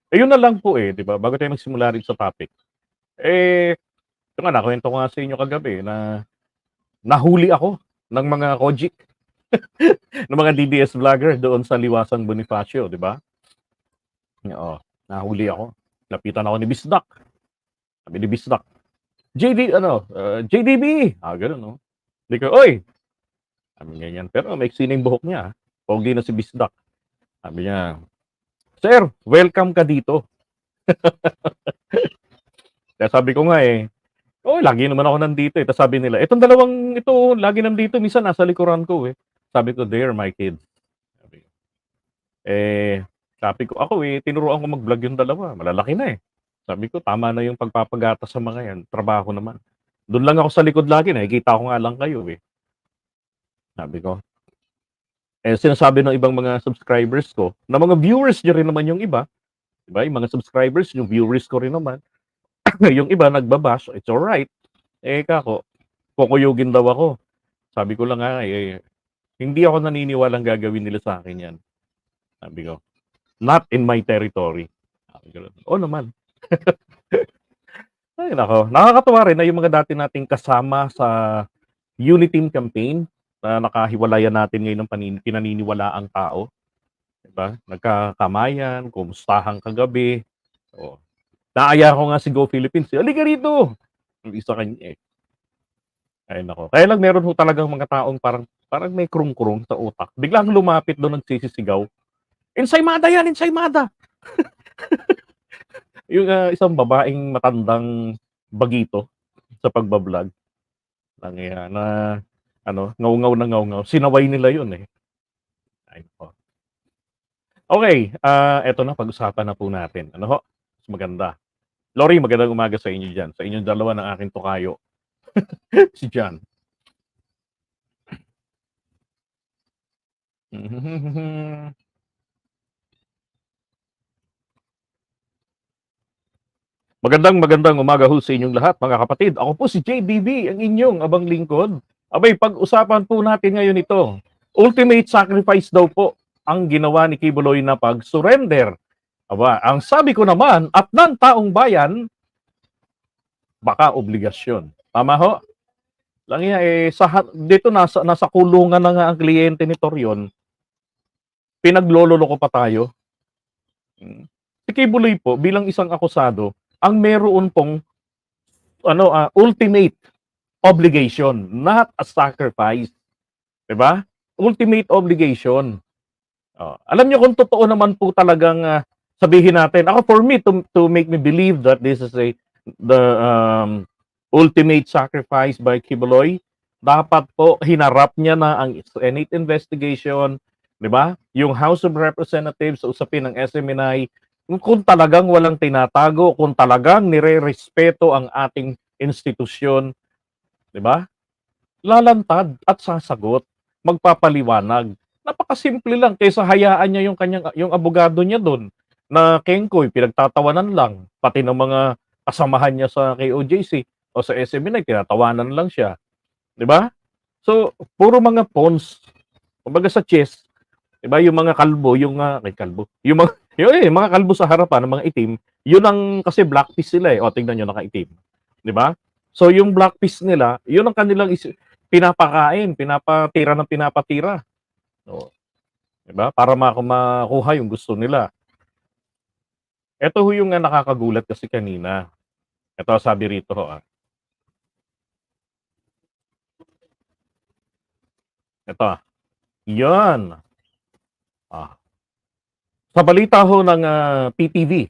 Ayun na lang po, eh, 'di ba, bago tayo magsimula rin sa topic. Eh, ito nga nakuwento ko nga sa inyo kagabi na nahuli ako ng mga Kojik, ng mga DDS vlogger doon sa Liwasang Bonifacio, 'di ba? Oo, nahuli ako. Lapitan ako ni Bisdak. Sabi ni Bisdak, "JD ano, JDB!" Gano'n 'no. Sabi ko, "Uy!" Sabi ganyan, pero maiksi na yung buhok niya, pogi na si Bisdak. Sabi niya, "Sir, welcome ka dito." Kaya sabi ko nga, eh, "Oo, lagi naman ako nandito, eh." Tapos sabi nila, "Itong dalawang ito lagi nandito, minsan nasa likuran ko, eh." Sabi ko, "They're my kids." Sabi ko. Eh, sabi ko, "Ako, eh, tinuruan ko mag-vlog yung dalawa, malalaki na, eh." Sabi ko, "Tama na yung pagpapagatas sa mga yan, trabaho naman. Dun lang ako sa likod lagi, nakikita ko nga lang kayo, eh." Sabi ko. Eh, sinasabi ng ibang mga subscribers ko na mga viewers niyo rin naman yung iba, 'di ba? Yung mga subscribers yung viewers ko rin naman. Yung iba nagba-bash, it's alright. Eh, kako, kukuyugin daw ako. Sabi ko lang nga, eh, hindi ako naniniwalang gagawin nila sa akin 'yan. Sabi ko, "Not in my territory." Sabi ko, "Oo naman." Ay naku, nakakatuwa rin na yung mga dati nating kasama sa Uniteam campaign na nakahiwalayan natin ngayon ng pinaniniwalaang tao, 'di ba? Nagkakamayan, kumustahan kagabi, oo. Naaya ko nga si Go Philippines, eh, "Halika rito!" Sabi sa kanya, eh. Ay naku, kaya lang meron ho talagang mga taong parang parang may kurung-kurong sa utak, biglang lumapit dun nagsisisigaw, "Ensaymada yan, ensaymada!" Yung, isang babaeng matandang bagito sa pagba-vlog lang yan na ano, ngaw-ngaw na ngaw-ngaw, sinaway nila yun, eh. Ay naku. Okey, eto na pag-usapan na po natin, ano ho, mas maganda. Lori, magandang umaga sa inyo diyan, sa inyong dalawa ng aking tokayo, si John. Magandang umaga ho sa inyong lahat mga kapatid. Ako po si JBB, ang inyong abang lingkod. Abay, pag-usapan po natin ngayon ito. Ultimate sacrifice daw po ang ginawa ni Kibuloy na pag-surrender. Aba, ang sabi ko naman, at ng taong bayan, baka obligasyon. Tama ho? Lang yan, eh, dito nasa kulungan na nga ang kliyente ni Torion, pinaglololoko pa tayo. Hmm. Si Kibuloy po, bilang isang akusado, ang meron pong ano, ultimate obligation, not a sacrifice, 'di ba? Ultimate obligation. Oh, alam niyo kung totoo naman po talagang, sabihin natin ako for me to make me believe that this is the, ultimate sacrifice by Kibuloy, dapat po hinarap niya na ang Senate investigation, 'di ba? Yung House of Representatives sa usapin ng SMNI, kung talagang walang tinatago, kung talagang nirerespeto ang ating institusyon, 'di ba? Lalantad at sasagot, magpapaliwanag. Napakasimple lang kaysa hayaan niya yung abogado niya dun na kengkoy, pinagtatawanan lang, pati ng mga kasamahan niya sa KOJC o sa SMNI tinatawanan lang siya, 'di ba? So, puro mga pawns. Kumbaga sa chess, 'di ba, yung mga kalbo, yung mga yung mga kalbo sa harapan ng mga itim, yun ang kasi black piece sila, eh. O tignan niyo nakaitim, 'di ba? So, yung black piece nila, yun ang kanilang pinapakain, pinapatira ng pinapatira. Oh, 'di ba? Para makuha yung gusto nila. Eto ho yung, nakakagulat kasi kanina. Eto sabi rito ho, eto, 'yan, ah, sa balita ho ng, PTV,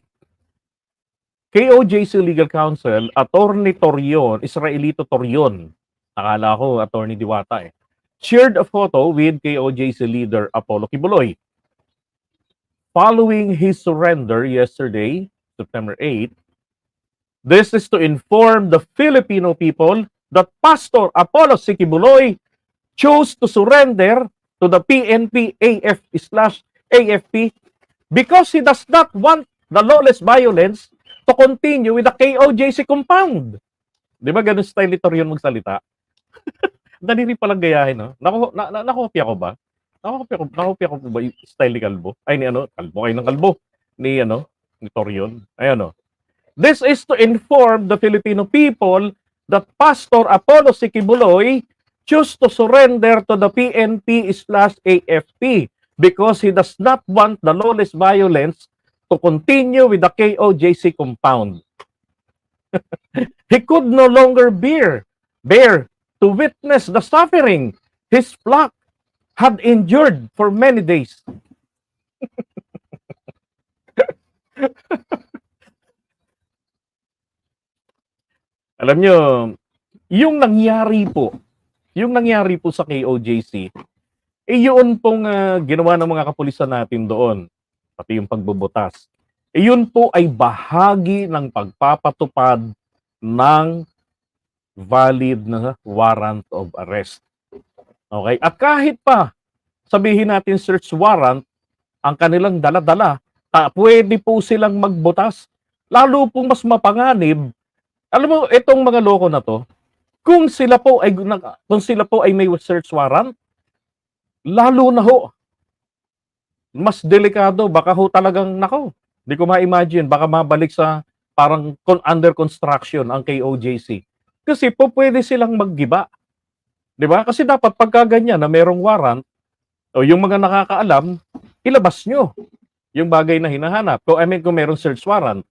KOJC Legal Counsel, Attorney Torion, Israelito Torion, akala ko Attorney Diwata, eh, shared a photo with KOJC leader Apollo Kibuloy. Following his surrender yesterday, September 8, this is to inform the Filipino people that Pastor Apollo Sikibuloy chose to surrender to the PNP AF/AFP because he does not want the lawless violence to continue with the KOJC compound. Di ba ganun style ni Torion magsalita? Dali rin palang gayahin, no? Nakopya ko ba? Nakopya ko ba yung style ni Kalbo? Ay, ni ano? Kalbo kayo ng kalbo. Ni ano? ni Torion. Ayan o. This is to inform the Filipino people that Pastor Apollo C. Quiboloy chose to surrender to the PNP/AFP because he does not want the lawless violence to continue with the KOJC compound. He could no longer bear to witness the suffering his flock had endured for many days. Alam nyo, yung nangyari po sa KOJC, yun pong ginawa ng mga kapulisan natin doon, pati yung pagbubutas. Yun po ay bahagi ng pagpapatupad ng valid na warrant of arrest. Okay? At kahit pa sabihin natin search warrant, ang kanilang dala-dala, pwede po silang magbutas. Lalo pong mas mapanganib. Alam mo, itong mga loko na to, kung sila po ay may search warrant, lalo na ho, mas delikado, baka ho talagang, nako, di ko ma-imagine, baka mabalik sa parang under construction ang KOJC. Kasi po pwede silang maggiba. Di ba? Kasi dapat pagka ganyan na merong warrant, o yung mga nakakaalam, ilabas nyo yung bagay na hinahanap. Kung merong search warrant,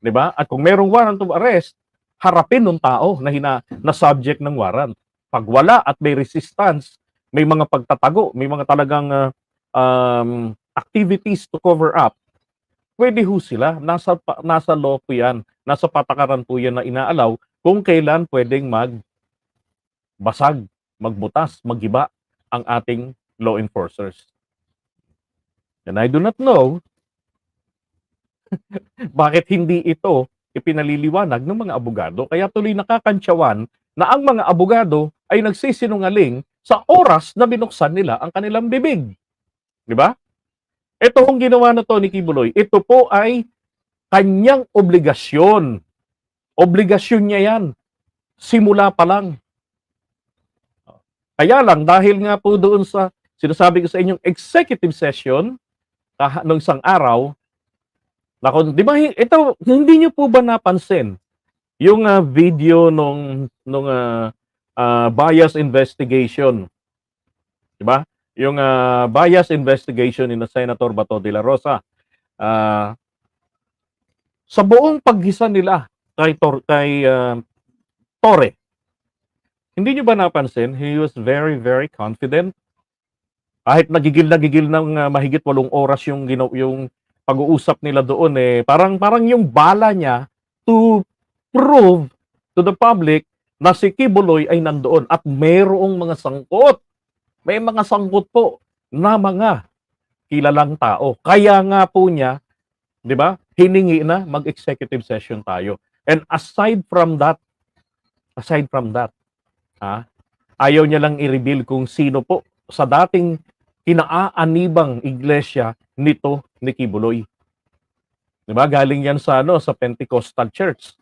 di ba? At kung merong warrant of arrest, harapin ng tao na subject ng warrant. Pag wala at may resistance, may mga pagtatago, may mga talagang activities to cover up, pwede ho sila. Nasa law po yan. Nasa patakaran po yan na inaalaw kung kailan pwedeng magbasag, magbutas, magiba ang ating law enforcers. And I do not know bakit hindi ito ipinaliliwanag ng mga abogado. Kaya tuloy nakakantsawan na ang mga abogado ay nagsisinungaling sa oras na binuksan nila ang kanilang bibig. Di ba? Ito kung ginawa na to ni Quiboloy, ito po ay kanyang obligasyon. Obligasyon niya yan. Simula pa lang. Kaya lang, dahil nga po doon sa sinasabi ko sa inyong executive session, nung isang araw, di ba, ito, hindi nyo po ba napansin yung video nung bias investigation? Di ba? Yung bias investigation ni Senator Bato de la Rosa. Sa buong paggisa nila kay Torre, hindi nyo ba napansin? He was very, very confident. Kahit nagigil ng mahigit 8 oras yung pag-uusap nila doon, parang yung bala niya to prove to the public na si Quiboloy ay nandoon at mayroong mga sangkot. May mga sangkot po na mga kilalang tao. Kaya nga po niya, di ba, hiningi na mag-executive session tayo. And aside from that, ayaw niya lang i-reveal kung sino po sa dating kinaaanibang iglesia nito ni Quiboloy. Diba? Galing yan sa Pentecostal Church.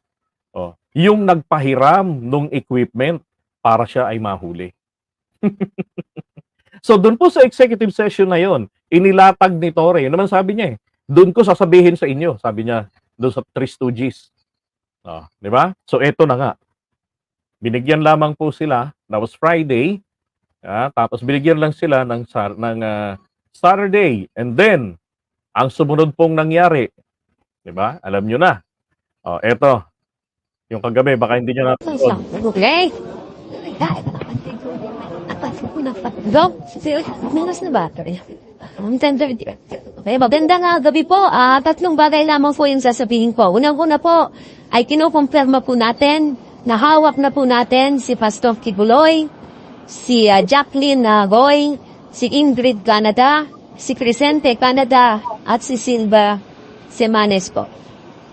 Yung nagpahiram ng equipment para siya ay mahuli. So doon po sa executive session na yon, inilatag ni Torre. Yun naman sabi niya doon ko sasabihin sa inyo, sabi niya doon sa Three Stooges. Diba? So eto na nga. Binigyan lamang po sila, that was Friday, tapos binigyan lang sila ng Saturday. And then, ang sumunod pong nangyari, di ba? Alam nyo na. Eto, yung kagabi, baka hindi nyo napanood. Okay. Menos na battery. Okay, magandang gabi po. 3 bagay lamang po yung sasabihin ko. Unang-una po, ay kinukumpirma po natin na hawak na po natin si Pastor Quiboloy, si Jacqueline Goy, si Ingrid Canada, si Crescente Canada, at si Silva Semanes po.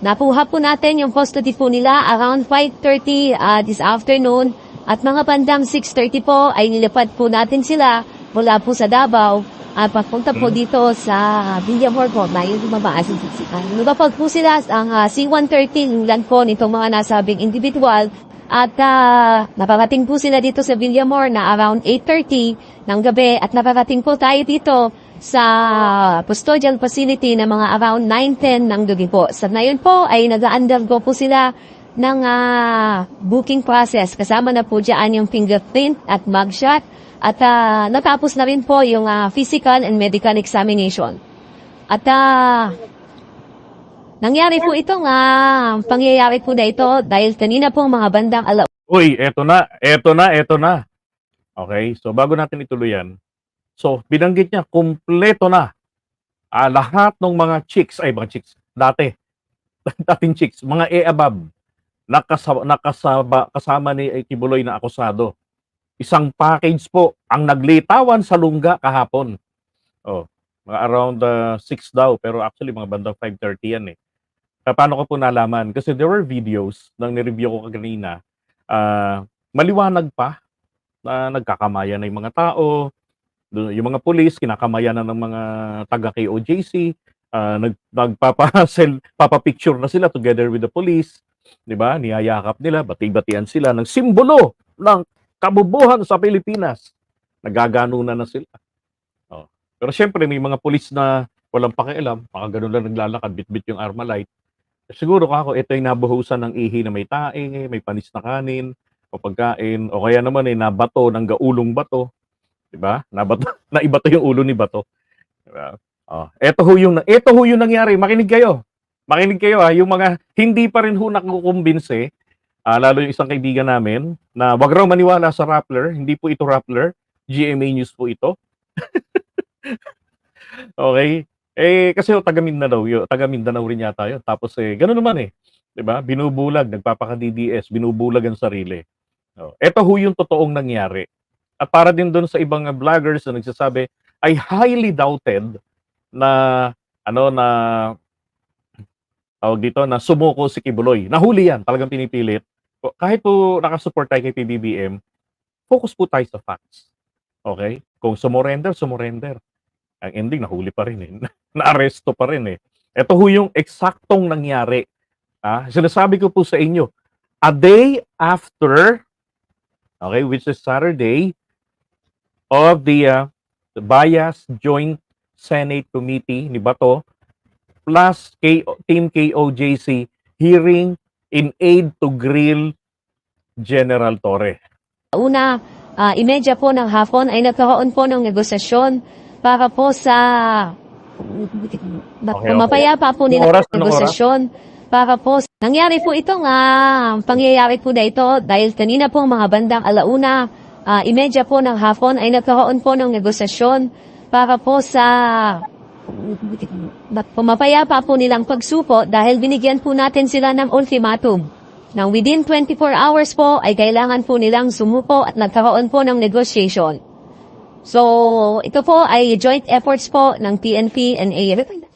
Napuha po natin yung custody po nila around 5:30 this afternoon at mga bandang 6:30 po ay nilipad po natin sila mula po sa Davao at papunta po dito sa Villamor po. May lumabas. Lumapag po sila ang C-130 yung land po nitong mga nasabing individual at naparating po sila dito sa Villamor na around 8:30 ng gabi at naparating po tayo dito sa custodial facility na mga around 9:10 ng gabi po. Sa ngayon po ay nag-undergo po sila ng booking process. Kasama na po dyan yung fingerprint at mugshot. At natapos na rin po yung physical and medical examination. At nangyari po itong pangyayari po na ito dahil kanina pong mga bandang Uy, eto na. Okay, so bago natin ituloy yan, so binanggit niya, kumpleto na. Lahat ng mga chicks, dating chicks, mga above, kasama ni Kibuloy na akusado. Isang package po ang naglitawan sa Lungga kahapon. Mga around 6 daw, pero actually mga bandang 5:30 yan eh. Paano ko po nalaman? Kasi there were videos nang nireview ko kanina, maliwanag pa na nagkakamayan na yung mga tao, yung mga pulis, kinakamayan na ng mga taga KOJC, papapicture na sila together with the police, di ba? Niyayakap nila, bati-batian sila ng simbolo ng kabubuhan sa Pilipinas. Nagaganunan na sila. Pero syempre, may mga pulis na walang pakialam, ganun lang naglalakad, bit-bit yung Armalite. Siguro ako, ito ay nabuhusan ng ihi na may tae, may panis na kanin, o pagkain, o kaya naman nabato ng gaulong bato. Diba? Naibato yung ulo ni bato. Diba? Ito ho yung nangyari. Makinig kayo. Yung mga hindi pa rin ho nakukumbinse, lalo yung isang kaibigan namin, na wag raw maniwala sa Rappler. Hindi po ito Rappler. GMA News po ito. Okay? Kasi taga Mindanao rin yata yun. Tapos gano'n naman 'di ba? Binubulag, nagpapaka-DDS, binubulag ang sarili. Ito ho yung totoong nangyari. At para din doon sa ibang vloggers na nagsasabi, I highly doubted na tawag dito, na sumuko si Kibuloy. Nahuli yan, talagang pinipilit. Kahit po nakasupport tayo kay PBBM, focus po tayo sa facts. Okay? Kung sumurrender. Ang ending, nahuli pa rin Na-aresto pa rin Ito ho yung eksaktong nangyari. Sinasabi ko po sa inyo, a day after, okay, which is Saturday, of the Bias Joint Senate Committee ni Bato, plus Team KOJC hearing in aid to grill General Torre. Una, imedya po ng hapon ay nagkaroon po ng negosasyon para po sa mapayapa po nila negosasyon para po nangyari po itong pangyayari po na ito dahil kanina po mga bandang alauna, imedya po ng hapon ay nagkaroon po ng negosasyon para po sa mapayapa po nilang pagsupo dahil binigyan po natin sila ng ultimatum. Nang within 24 hours po ay kailangan po nilang sumuko at nagkaroon po ng negotiation. So, ito po ay joint efforts po ng PNP and AFP.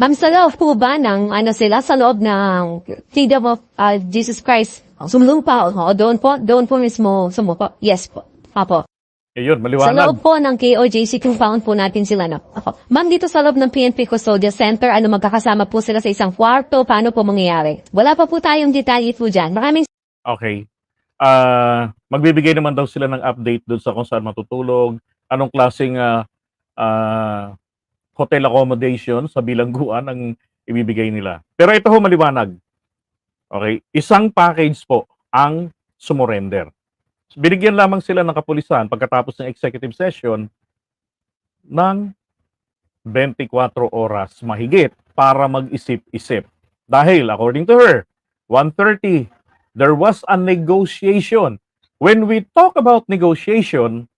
Ma'am, sa loob po ba ng sila sa loob ng Kingdom of Jesus Christ? Sumulupa, doon po mismo sumuko. Yes po. Apo. Yun, Sa maliwanag. loob po ng KOJC, compound po natin sila. Ma'am, dito sa loob ng PNP Custodial Center, magkakasama po sila sa isang kwarto, paano po mangyayari? Wala pa po tayong detalye po dyan. Maraming Okay. Magbibigay naman daw sila ng update doon sa kung saan matutulog, anong klaseng hotel accommodation sa bilangguan ang ibibigay nila. Pero ito ho maliwanag. Okay? Isang package po ang sumurrender. Binigyan lamang sila ng kapulisan pagkatapos ng executive session ng 24 oras mahigit para mag-isip-isip. Dahil, according to her, 1:30, there was a negotiation. When we talk about negotiation,